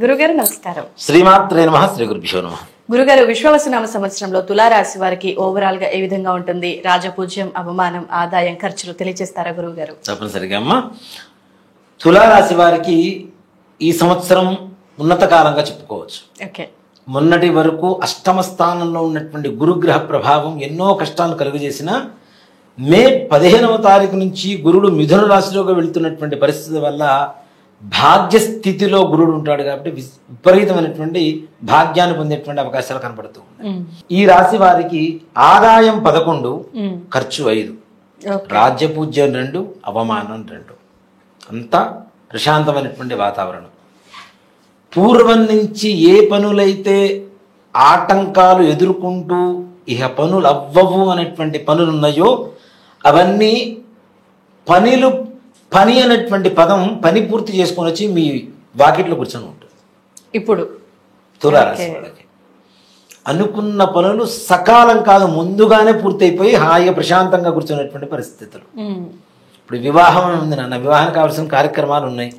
గురుగారు నమస్కారం. శ్రీమాత్రే నమః. శ్రీ గురుభ్యో నమః. గురుగారు, విశ్వావసునామ సంవత్సరంలో తులారాశి వారికి ఓవరాల్ గా ఏ విధంగా ఉంటుంది? రాజపూజ్యం, అవమానం, ఆదాయం, ఖర్చులు తెలియజేస్తారా గురువుగారు? తప్పనిసరిగా అమ్మ, తులారాశి వారికి ఈ సంవత్సరం ఉన్నత కాలంగా చెప్పుకోవచ్చు. ఓకే. మొన్నటి వరకు అష్టమ స్థానంలో ఉన్నటువంటి గురుగ్రహ ప్రభావం ఎన్నో కష్టాలు కలుగజేసిన మే 15వ తారీఖు నుంచి గురుడు మిథున రాశిలోకి వెళ్తున్నటువంటి పరిస్థితి వల్ల భాగ్యస్థితిలో గురుడు ఉంటాడు కాబట్టి విపరీతమైనటువంటి భాగ్యాన్ని పొందేటువంటి అవకాశాలు కనబడుతూ ఉన్నాయి. ఈ రాశి వారికి ఆదాయం 11, ఖర్చు 5, రాజ్యపూజ్యం 2, అవమానం 2. అంతా ప్రశాంతమైనటువంటి వాతావరణం. పూర్వం నుంచి ఏ పనులైతే ఆటంకాలు ఎదుర్కొంటూ ఇహ పనులు అవ్వవు అనేటువంటి పనులు ఉన్నాయో అవన్నీ పని అనేటువంటి పదం పని పూర్తి చేసుకొని వచ్చి మీ వాకిట్లో కూర్చొని ఉంటుంది. ఇప్పుడు తులారాశి వాళ్ళకి అనుకున్న పనులు సకాలం కాదు ముందుగానే పూర్తయిపోయి హాయిగా ప్రశాంతంగా కూర్చునేటువంటి పరిస్థితులు. ఇప్పుడు వివాహం ఉంది నాన్న, వివాహానికి కావాల్సిన కార్యక్రమాలు ఉన్నాయి.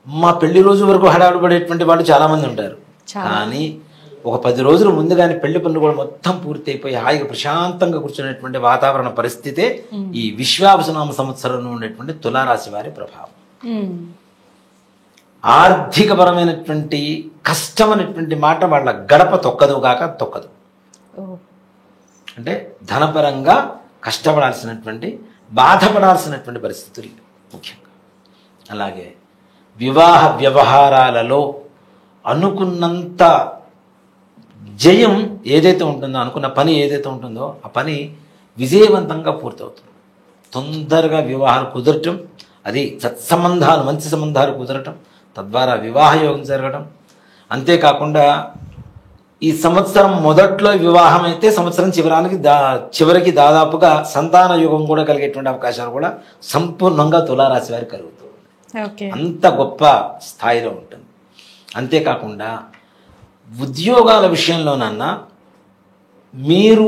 మా పెళ్లి రోజు వరకు హడావిడిపడేటువంటి వాళ్ళు చాలా మంది ఉంటారు. కానీ ఒక 10 రోజులు ముందుగానే పెళ్లి పనులు కూడా మొత్తం పూర్తి అయిపోయి హాయిగా ప్రశాంతంగా కూర్చునేటువంటి వాతావరణ పరిస్థితే ఈ విశ్వావసునామ సంవత్సరంలో ఉండేటువంటి తులారాశి వారి ప్రభావం. ఆర్థికపరమైనటువంటి కష్టం అనేటువంటి మాట వాళ్ళ గడప తొక్కదు. అంటే ధనపరంగా కష్టపడాల్సినటువంటి బాధపడాల్సినటువంటి పరిస్థితులు ముఖ్యంగా. అలాగే వివాహ వ్యవహారాలలో అనుకున్నంత జయం ఏదైతే ఉంటుందో, అనుకున్న పని ఏదైతే ఉంటుందో ఆ పని విజయవంతంగా పూర్తవుతుంది. తొందరగా వివాహాలు కుదరటం, అది సత్సంబంధాలు, మంచి సంబంధాలు కుదరటం, తద్వారా వివాహ యోగం జరగడం. అంతేకాకుండా ఈ సంవత్సరం మొదట్లో వివాహం అయితే సంవత్సరం చివరికి దాదాపుగా సంతాన యోగం కూడా కలిగేటువంటి అవకాశాలు కూడా సంపూర్ణంగా తులారాశి వారికి కలుగుతుంది. అంత గొప్ప స్థాయిలో ఉంటుంది. అంతేకాకుండా ఉద్యోగాల విషయంలోనన్నా మీరు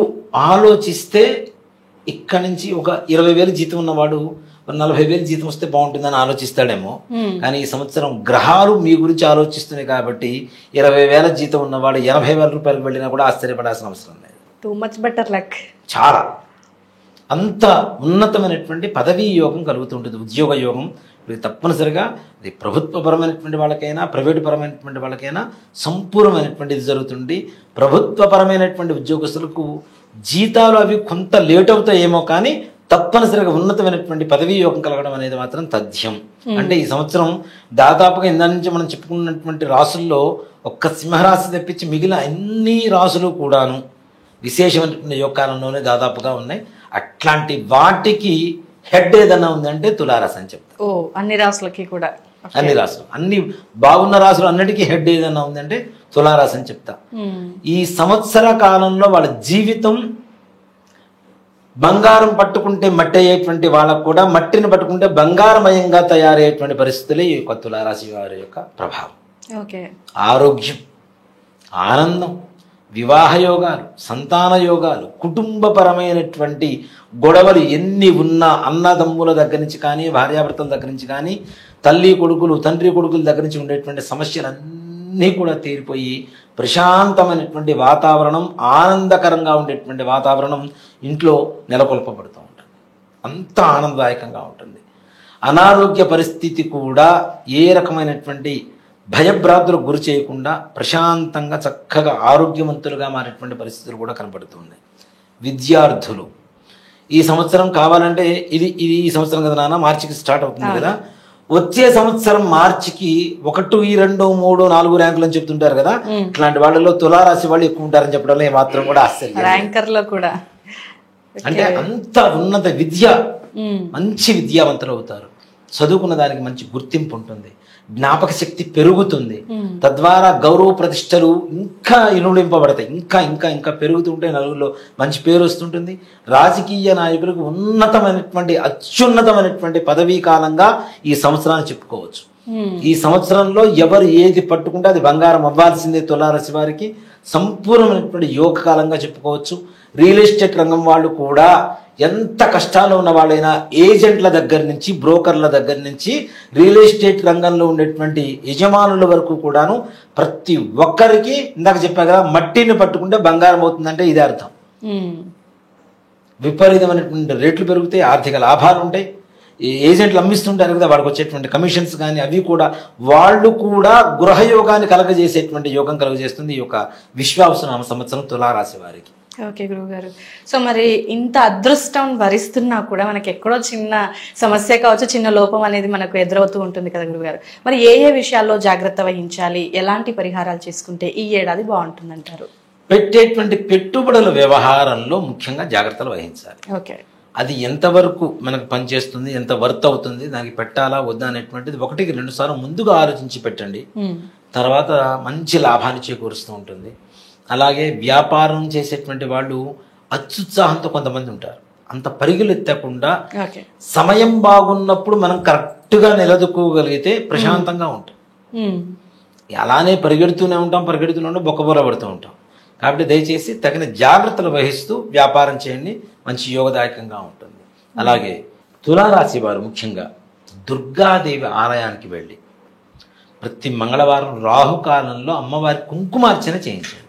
ఆలోచిస్తే ఇక్కడి నుంచి ఒక 20,000 జీతం ఉన్నవాడు 40,000 జీతం వస్తే బాగుంటుందని ఆలోచిస్తాడేమో. కానీ ఈ సంవత్సరం గ్రహాలు మీ గురించి ఆలోచిస్తున్నాయి కాబట్టి 20,000 జీతం ఉన్నవాడు 80,000 రూపాయలకు వెళ్ళినా కూడా ఆశ్చర్యపడాల్సిన అవసరం లేదు. Too much better luck. చాలా అంత ఉన్నతమైనటువంటి పదవీ యోగం కలుగుతుంటుంది, ఉద్యోగ యోగం. ఇది తప్పనిసరిగా ఇది ప్రభుత్వపరమైనటువంటి వాళ్ళకైనా ప్రైవేటు పరమైనటువంటి వాళ్ళకైనా సంపూర్ణమైనటువంటి ఇది జరుగుతుంది. ప్రభుత్వపరమైనటువంటి ఉద్యోగస్తులకు జీతాలు అవి కొంత లేట్ అవుతాయేమో కానీ తప్పనిసరిగా ఉన్నతమైనటువంటి పదవీ యోగం కలగడం అనేది మాత్రం తథ్యం. అంటే ఈ సంవత్సరం దాదాపుగా ఇందా నుంచి మనం చెప్పుకున్నటువంటి రాసుల్లో ఒక్క సింహరాశి తెప్పించి మిగిలిన అన్ని రాసులు కూడాను విశేషమైనటువంటి యోగకాలంలోనే దాదాపుగా ఉన్నాయి. అట్లాంటి వాటికి హెడ్ ఏదన్నా ఉందంటే తులారాశి అని చెప్తారు. అన్ని రాసులకి కూడా, అన్ని రాసులు, అన్ని బాగున్న రాసులు అన్నిటికీ హెడ్ ఏదన్నా ఉందంటే తులారాశి అని చెప్తా. ఈ సంవత్సర కాలంలో వాళ్ళ జీవితం బంగారం పట్టుకుంటే మట్టి అయ్యేటువంటి వాళ్ళకు కూడా మట్టిని పట్టుకుంటే బంగారమయంగా తయారయ్యేటువంటి పరిస్థితులే ఈ యొక్క తులారాశి వారి యొక్క ప్రభావం. ఆరోగ్యం, ఆనందం, వివాహ యోగాలు, సంతాన యోగాలు, కుటుంబపరమైనటువంటి గొడవలు ఎన్ని ఉన్నా అన్నదమ్ముల దగ్గర నుంచి కానీ భార్యాభర్తల దగ్గర నుంచి కానీ తల్లి కొడుకులు తండ్రి కొడుకుల దగ్గర నుంచి ఉండేటువంటి సమస్యలన్నీ కూడా తీరిపోయి ప్రశాంతమైనటువంటి వాతావరణం, ఆనందకరంగా ఉండేటువంటి వాతావరణం ఇంట్లో నెలకొల్పబడుతూ ఉంటుంది. అంత ఆనందదాయకంగా ఉంటుంది. అనారోగ్య పరిస్థితి కూడా ఏ రకమైనటువంటి భయభ్రాంతులకు గురి చేయకుండా ప్రశాంతంగా చక్కగా ఆరోగ్యవంతులుగా మారేటువంటి పరిస్థితులు కూడా కనబడుతున్నాయి. విద్యార్థులు ఈ సంవత్సరం కావాలంటే ఇది ఈ సంవత్సరం కదా నాన్న, మార్చికి స్టార్ట్ అవుతుంది కదా, వచ్చే సంవత్సరం మార్చికి 1, 2, 3, 4 ర్యాంకులు అని చెప్తుంటారు కదా, ఇట్లాంటి వాళ్ళలో తులారాశి వాళ్ళు ఎక్కువ ఉంటారని చెప్పడంలో మాత్రం కూడా ఆశ్చర్యం. కూడా అంటే అంత ఉన్నత విద్య, మంచి విద్యావంతులు అవుతారు. చదువుకున్న దానికి మంచి గుర్తింపు ఉంటుంది, జ్ఞాపక శక్తి పెరుగుతుంది. తద్వారా గౌరవ ప్రతిష్టలు ఇంకా ఇనుడింపబడతాయి. ఇంకా ఇంకా ఇంకా పెరుగుతుంటే నలుగురిలో మంచి పేరు వస్తుంటుంది. రాజకీయ నాయకులకు ఉన్నతమైనటువంటి అత్యున్నతమైనటువంటి పదవీ కాలంగా ఈ సంవత్సరాన్ని చెప్పుకోవచ్చు. ఈ సంవత్సరంలో ఎవరు ఏది పట్టుకుంటే అది బంగారం అవ్వాల్సిందే. తులారాశి వారికి సంపూర్ణమైనటువంటి యోగ కాలంగా చెప్పుకోవచ్చు. రియల్ ఎస్టేట్ రంగం వాళ్ళు కూడా ఎంత కష్టాల్లో ఉన్న వాళ్ళైనా ఏజెంట్ల దగ్గర నుంచి, బ్రోకర్ల దగ్గర నుంచి, రియల్ ఎస్టేట్ రంగంలో ఉండేటువంటి యజమానుల వరకు కూడాను ప్రతి ఒక్కరికి ఇందాక చెప్పా కదా, మట్టిని పట్టుకుంటే బంగారం అవుతుందంటే ఇదే అర్థం. విపరీతమైనటువంటి రేట్లు పెరిగితే ఆర్థిక లాభాలు ఉంటాయి. ఈ ఏజెంట్లు అమ్మిస్తుంటారు కదా, వాడికి వచ్చేటువంటి కమిషన్స్ కానీ అవి కూడా వాళ్ళు కూడా గృహయోగాన్ని కలగజేసేటువంటి యోగం కలుగజేస్తుంది ఈ యొక్క విశ్వావసునామ సంవత్సరం తులారాశి వారికి. ఓకే గురువుగారు. సో మరి ఇంత అదృష్టం వరిస్తున్నా కూడా మనకి ఎక్కడో చిన్న సమస్య కావచ్చు, చిన్న లోపం అనేది మనకు ఎదురవుతూ ఉంటుంది కదా గురువుగారు. మరి ఏ ఏ విషయాల్లో జాగ్రత్త వహించాలి, ఎలాంటి పరిహారాలు చేసుకుంటే ఈ ఏడాది బాగుంటుందంటారు? పెట్టేటువంటి పెట్టుబడుల వ్యవహారంలో ముఖ్యంగా జాగ్రత్తలు వహించాలి. ఓకే. అది ఎంతవరకు మనకు పనిచేస్తుంది, ఎంత వర్త్ అవుతుంది, దానికి పెట్టాలా వద్దా అనేటువంటిది 1-2 సార్లు ముందుగా ఆలోచించి పెట్టండి. తర్వాత మంచి లాభాన్ని చేకూరుస్తూ ఉంటుంది. అలాగే వ్యాపారం చేసేటువంటి వాళ్ళు అత్యుత్సాహంతో కొంతమంది ఉంటారు. అంత పరుగులు ఎత్తకుండా సమయం బాగున్నప్పుడు మనం కరెక్ట్గా నిలదొక్కోగలిగితే ప్రశాంతంగా ఉంటాం. అలానే పరిగెడుతూనే ఉంటాం, బొక్కబోర పడుతూ ఉంటాం. కాబట్టి దయచేసి తగిన జాగ్రత్తలు వహిస్తూ వ్యాపారం చేయండి, మంచి యోగదాయకంగా ఉంటుంది. అలాగే తులారాశి వారు ముఖ్యంగా దుర్గాదేవి ఆలయానికి వెళ్ళి ప్రతి మంగళవారం రాహుకాలంలో అమ్మవారి కుంకుమార్చన చేయించండి.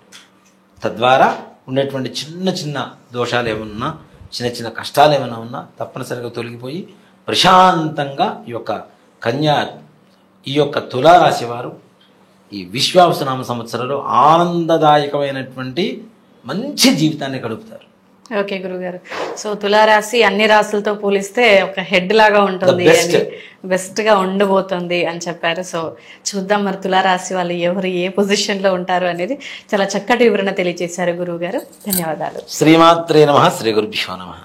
తద్వారా ఉండేటువంటి చిన్న చిన్న దోషాలు ఏమన్నా, చిన్న చిన్న కష్టాలు ఏమైనా ఉన్నా తప్పనిసరిగా తొలగిపోయి ప్రశాంతంగా ఈ యొక్క తులారాశి వారు ఈ విశ్వావసునామ సంవత్సరంలో ఆనందదాయకమైనటువంటి మంచి జీవితాన్ని గడుపుతారు. ఓకే గురుగారు. సో తులారాశి అన్ని రాశులతో పోలిస్తే ఒక హెడ్ లాగా ఉంటుంది, బెస్ట్ గా ఉండబోతుంది అని చెప్పారు. సో చూద్దాం మరి తులారాశి వాళ్ళు ఎవరు ఏ పొజిషన్ లో ఉంటారు అనేది చాలా చక్కటి వివరణ తెలియజేశారు గురువు గారు. ధన్యవాదాలు. శ్రీమాత్రే నమః. శ్రీ గురుభ్యో నమః.